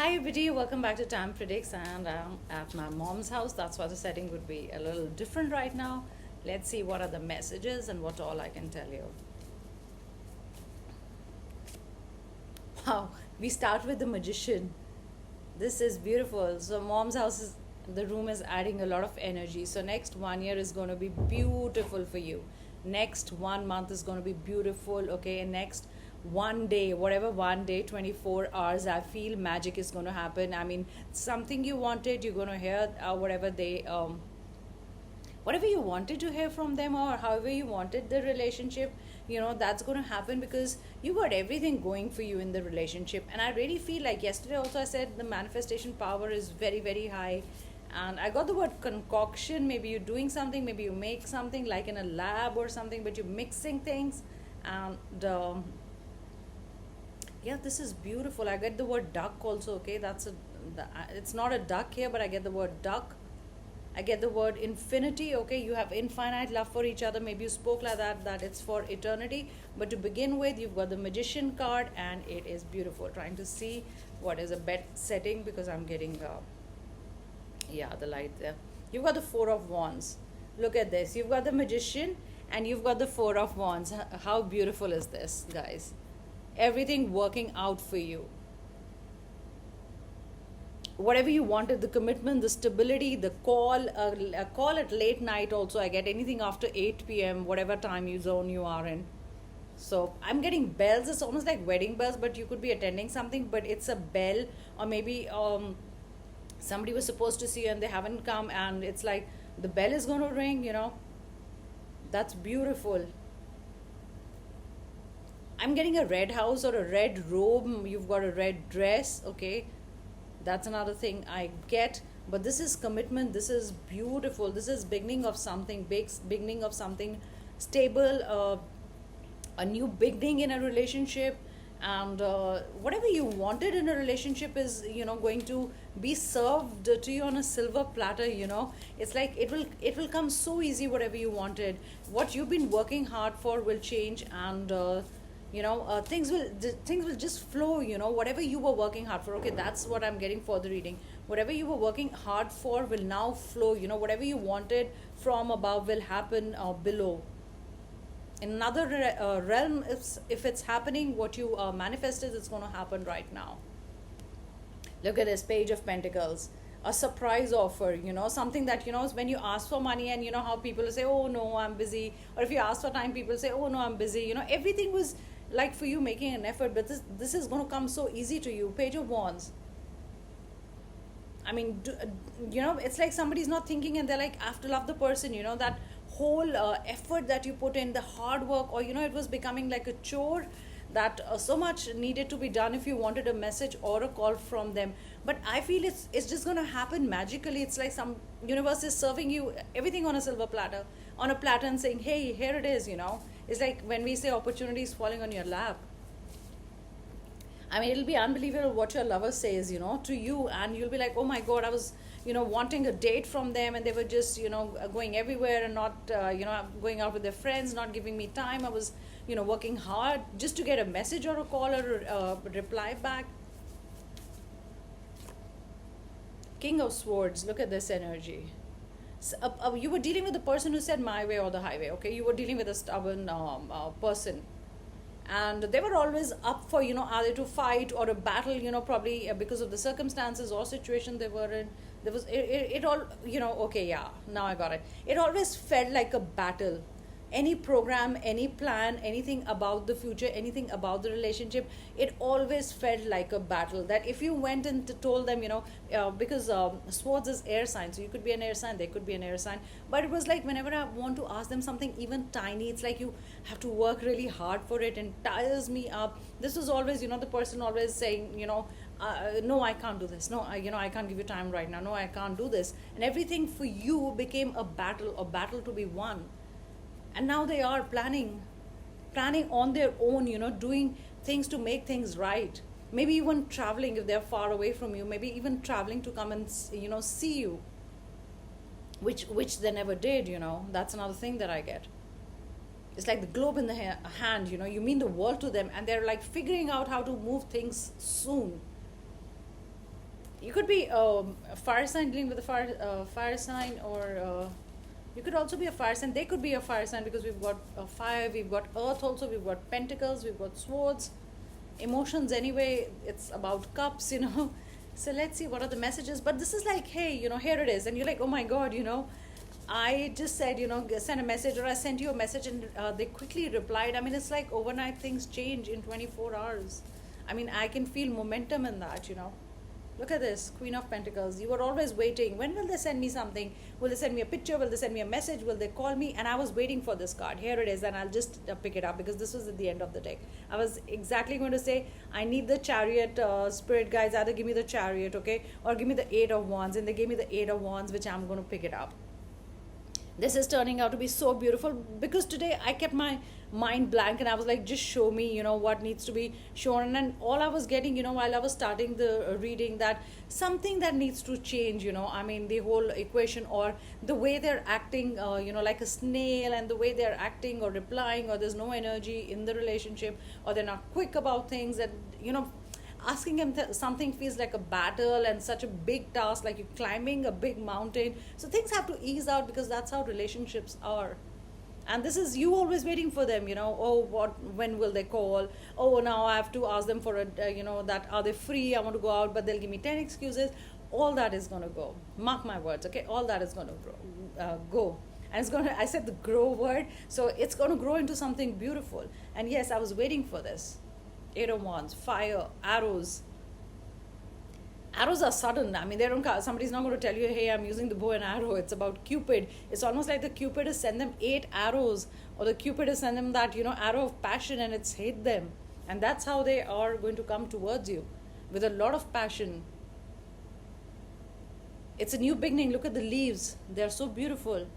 Hi everybody, welcome back to Tam Predicts, and I'm at my mom's house. That's why the setting would be a little different right now. Let's see what are the messages and what all I can tell you. Wow, we start with the magician. This is beautiful. So mom's house is the room is adding a lot of energy. So next 1 year is going to be beautiful for you. Next 1 month is going to be beautiful. Okay, and next one day, whatever one day, 24 hours, I feel magic is going to happen. I mean, something you wanted, you're going to hear whatever you wanted to hear from them, or however you wanted the relationship, that's going to happen because you got everything going for you in the relationship. And I really feel like yesterday also I said the manifestation power is very, very high. And I got the word concoction. Maybe you're doing something, maybe you make something like in a lab or something, but you're mixing things. And yeah, this is beautiful. I get the word duck also. Okay, it's not a duck here, but I get the word duck. I get the word infinity. Okay, you have infinite love for each other. Maybe you spoke like that it's for eternity. But to begin with, you've got the magician card, and it is beautiful. Trying to see what is a bet setting because I'm getting the light there. You've got the Four of Wands. Look at this. You've got the magician, and you've got the Four of Wands. How beautiful is this, guys? Everything working out for you. Whatever you wanted, the commitment, the stability, the call, a call at late night also. I get anything after 8 p.m., whatever time zone you are in. So I'm getting bells. It's almost like wedding bells, but you could be attending something, but it's a bell. Or maybe somebody was supposed to see you and they haven't come, and it's like the bell is going to ring. That's beautiful. I'm getting a red house or a red robe. You've got a red dress. Okay, that's another thing I get. But this is commitment. This is beautiful. This is beginning of something big, beginning of something stable, a new beginning in a relationship. And whatever you wanted in a relationship is going to be served to you on a silver platter. It's like it will come so easy. Whatever you wanted, what you've been working hard for will change. And things will just flow. Whatever you were working hard for. Okay, that's what I'm getting for the reading. Whatever you were working hard for will now flow. Whatever you wanted from above will happen below. In another realm, if it's happening, what you manifested, it's going to happen right now. Look at this Page of Pentacles. A surprise offer, something that, when you ask for money, and how people say, oh no, I'm busy. Or if you ask for time, people say, oh no, I'm busy. Everything was like for you making an effort, but this is going to come so easy to you. Page of Wands. I mean, it's like somebody's not thinking and they're like, I have to love the person, that whole effort that you put in, the hard work, or, it was becoming like a chore that so much needed to be done if you wanted a message or a call from them. But I feel it's just going to happen magically. It's like some universe is serving you everything on a silver platter, and saying, hey, here it is. It's like when we say opportunities falling on your lap. I mean, it'll be unbelievable what your lover says, to you, and you'll be like, oh my God, I was, wanting a date from them, and they were just, going everywhere and not, going out with their friends, not giving me time. I was, working hard just to get a message or a call or a reply back. King of Swords, look at this energy. So, you were dealing with the person who said my way or the highway, okay? You were dealing with a stubborn person. And they were always up for, either to fight or a battle, probably because of the circumstances or situation they were in. There was, it all, okay, yeah, now I got it. It always felt like a battle. Any program, any plan, anything about the future, anything about the relationship, it always felt like a battle. That if you went and told them, because Swords is air sign, so you could be an air sign, they could be an air sign. But it was like whenever I want to ask them something even tiny, it's like you have to work really hard for it, and tires me up. This was always, the person always saying, no, I can't do this. No, I can't give you time right now. No, I can't do this. And everything for you became a battle to be won. And now they are planning on their own, doing things to make things right. Maybe even traveling if they're far away from you. Maybe even traveling to come and, see you. Which they never did, That's another thing that I get. It's like the globe in the hand, you mean the world to them, and they're like figuring out how to move things soon. You could be a fire sign dealing with a fire sign, or you could also be a fire sign. They could be a fire sign because we've got fire, we've got earth also, we've got pentacles, we've got swords. Emotions anyway, it's about cups, So let's see what are the messages. But this is like, hey, here it is. And you're like, oh my God, I just said, send a message, or I sent you a message, and they quickly replied. I mean, it's like overnight things change in 24 hours. I mean, I can feel momentum in that. Look at this, Queen of Pentacles. You were always waiting. When will they send me something? Will they send me a picture? Will they send me a message? Will they call me? And I was waiting for this card. Here it is, and I'll just pick it up because this was at the end of the deck. I was exactly going to say, I need the Chariot, Spirit guides, either give me the Chariot, okay? Or give me the Eight of Wands. And they gave me the Eight of Wands, which I'm going to pick it up. This is turning out to be so beautiful because today I kept my mind blank and I was like, just show me, what needs to be shown. And all I was getting, while I was starting the reading, that something that needs to change, I mean, the whole equation, or the way they're acting, like a snail, and the way they're acting or replying, or there's no energy in the relationship, or they're not quick about things, and, asking him something feels like a battle and such a big task, like you're climbing a big mountain. So things have to ease out because that's how relationships are. And this is you always waiting for them, oh, when will they call? Oh, now I have to ask them for that are they free? I want to go out, but they'll give me 10 excuses. All that is going to go. Mark my words, okay? All that is going to go. And it's going to, I said the grow word, so it's going to grow into something beautiful. And yes, I was waiting for this. Eight of Wands, fire, arrows. Arrows are sudden. I mean, they don't. Somebody's not going to tell you, hey, I'm using the bow and arrow. It's about Cupid. It's almost like the Cupid has sent them 8 arrows, or the Cupid has sent them that, arrow of passion, and it's hit them. And that's how they are going to come towards you, with a lot of passion. It's a new beginning. Look at the leaves. They're so beautiful.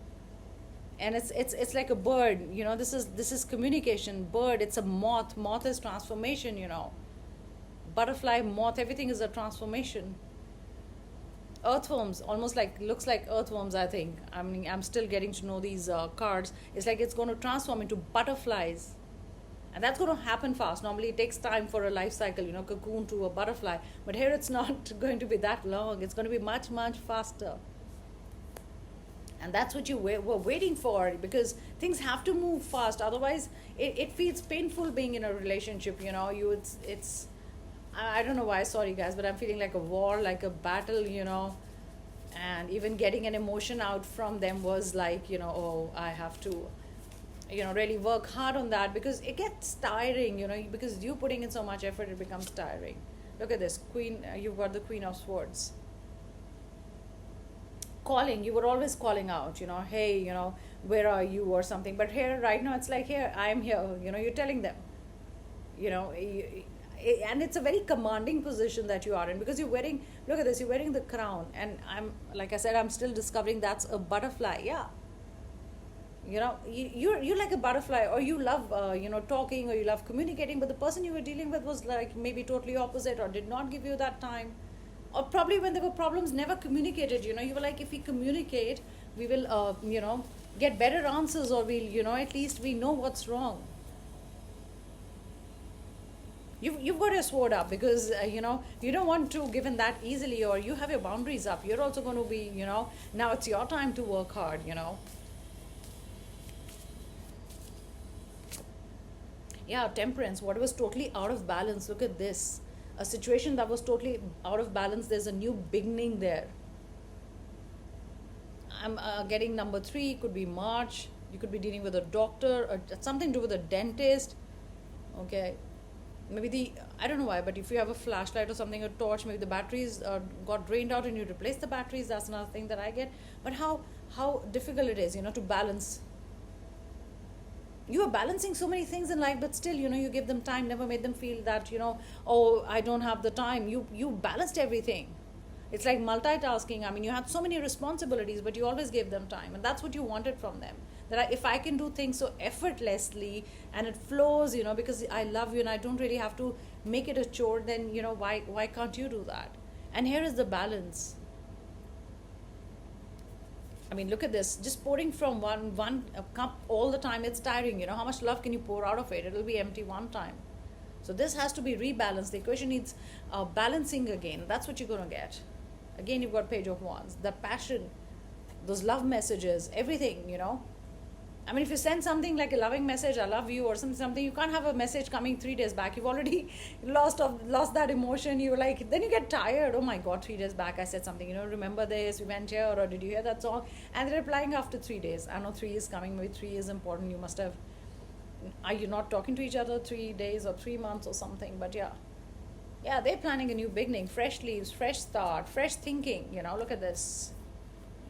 And it's like a bird, this is communication. Bird, it's a moth. Moth is transformation, Butterfly, moth, everything is a transformation. Earthworms, almost like, looks like earthworms, I think. I mean, I'm still getting to know these cards. It's like it's going to transform into butterflies. And that's going to happen fast. Normally it takes time for a life cycle, cocoon to a butterfly. But here it's not going to be that long. It's going to be much, much faster. And that's what you were waiting for, because things have to move fast. Otherwise, it feels painful being in a relationship. It's I don't know why. Sorry, guys, but I'm feeling like a war, like a battle. And even getting an emotion out from them was like, oh, I have to, really work hard on that, because it gets tiring. Because you putting in so much effort, it becomes tiring. Look at this Queen. You've got the Queen of Swords. Calling, you were always calling out, hey, where are you, or something. But here right now it's like, here I am here, you're telling them, and it's a very commanding position that you are in, because you're wearing, look at this, you're wearing the crown, and I'm, like I said, I'm still discovering that's a butterfly. Yeah, you're like a butterfly, or you love talking, or you love communicating, but the person you were dealing with was like maybe totally opposite, or did not give you that time. Or probably when there were problems, never communicated. You were like, if we communicate, we will, get better answers, or we'll, at least we know what's wrong. You've got your sword up because, you don't want to give in that easily, or you have your boundaries up. You're also going to be, now it's your time to work hard, Yeah, Temperance, what was totally out of balance. Look at this. A situation that was totally out of balance, there's a new beginning there. I'm getting number 3, could be March. You could be dealing with a doctor, or something to do with a dentist. Okay, maybe I don't know why, but if you have a flashlight or something, a torch, maybe the batteries got drained out and you replace the batteries. That's another thing that I get. But how difficult it is, to balance. You are balancing so many things in life, but still, you give them time, never made them feel that, oh, I don't have the time. You balanced everything. It's like multitasking. I mean, you had so many responsibilities, but you always gave them time. And that's what you wanted from them. That if I can do things so effortlessly and it flows, because I love you and I don't really have to make it a chore, then, why can't you do that? And here is the balance. I mean, look at this. Just pouring from one cup all the time, it's tiring. How much love can you pour out of it? It'll be empty one time. So this has to be rebalanced. The equation needs balancing again. That's what you're going to get. Again, you've got Page of Wands. The passion, those love messages, everything, you know. I mean, if you send something like a loving message, I love you, or something, you can't have a message coming 3 days back. You've already lost that emotion. You're like, then you get tired. Oh my God, 3 days back I said something, you know, remember this, we went here, or did you hear that song? And they're replying after 3 days. I know 3 is coming, maybe 3 is important. You must have, are you not talking to each other 3 days or 3 months or something? But yeah. Yeah, they're planning a new beginning, fresh leaves, fresh start, fresh thinking. You know, look at this.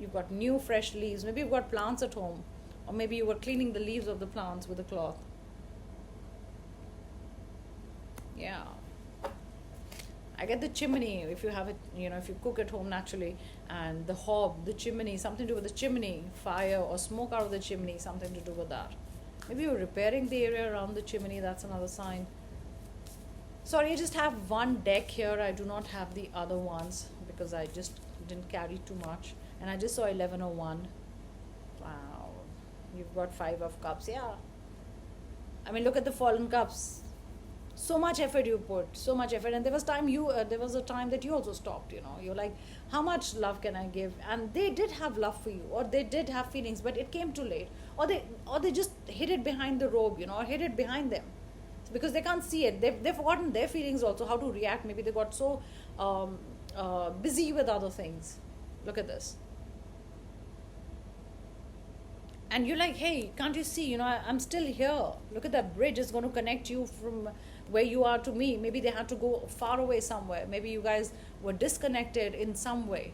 You've got new fresh leaves. Maybe you've got plants at home. Or maybe you were cleaning the leaves of the plants with a cloth. Yeah. I get the chimney, if you have it, you know, if you cook at home naturally. And the hob, the chimney, something to do with the chimney. Fire or smoke out of the chimney, something to do with that. Maybe you're repairing the area around the chimney. That's another sign. Sorry, I just have one deck here. I do not have the other ones because I just didn't carry too much. And I just saw 1101. Wow. You've got 5 of Cups. Yeah. I mean, look at the Fallen Cups. So much effort you put. So much effort. And there was a time that you also stopped, you know. You're like, how much love can I give? And they did have love for you. Or they did have feelings, but it came too late. Or they just hid it behind the robe, you know, or hid it behind them. Because they can't see it. They've forgotten their feelings also, how to react. Maybe they got so busy with other things. Look at this. And you're like, hey, can't you see, you know, I'm still here. Look at that bridge. It's going to connect you from where you are to me. Maybe they had to go far away somewhere. Maybe you guys were disconnected in some way.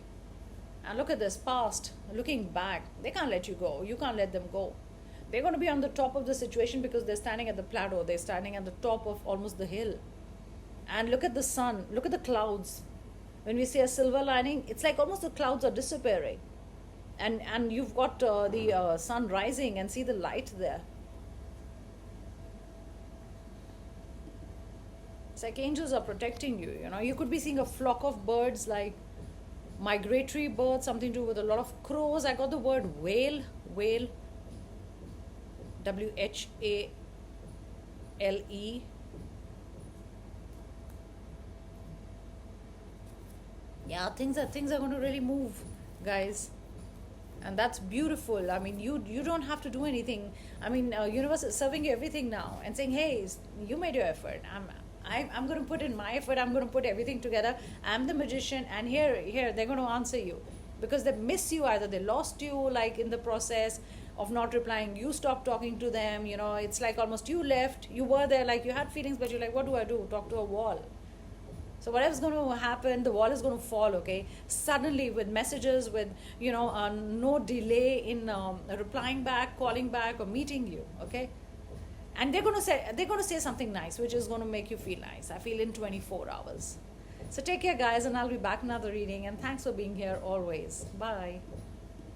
And look at this, past, looking back. They can't let you go. You can't let them go. They're going to be on the top of the situation because they're standing at the plateau. They're standing at the top of almost the hill. And look at the sun. Look at the clouds. When we see a silver lining, it's like almost the clouds are disappearing. And you've got the sun rising, and see the light there. It's like angels are protecting you, you know. You could be seeing a flock of birds, like migratory birds, something to do with a lot of crows. I got the word whale, WHALE. Yeah, things are going to really move, guys. And that's beautiful. I mean, you don't have to do anything. I mean, universe is serving you everything now and saying, hey, you made your effort. I'm going to put in my effort. I'm going to put everything together. I'm the magician, and here they're going to answer you, because they miss you. Either they lost you, like in the process of not replying, you stopped talking to them, you know. It's like almost you left. You were there, like you had feelings, but you're like, what do I do? Talk to a wall. So whatever's going to happen, the wall is going to fall, okay? Suddenly, with messages, with, you know, no delay in replying back, calling back, or meeting you, okay? And they're going to say something nice, which is going to make you feel nice. I feel in 24 hours. So take care, guys, and I'll be back another reading. And thanks for being here always. Bye.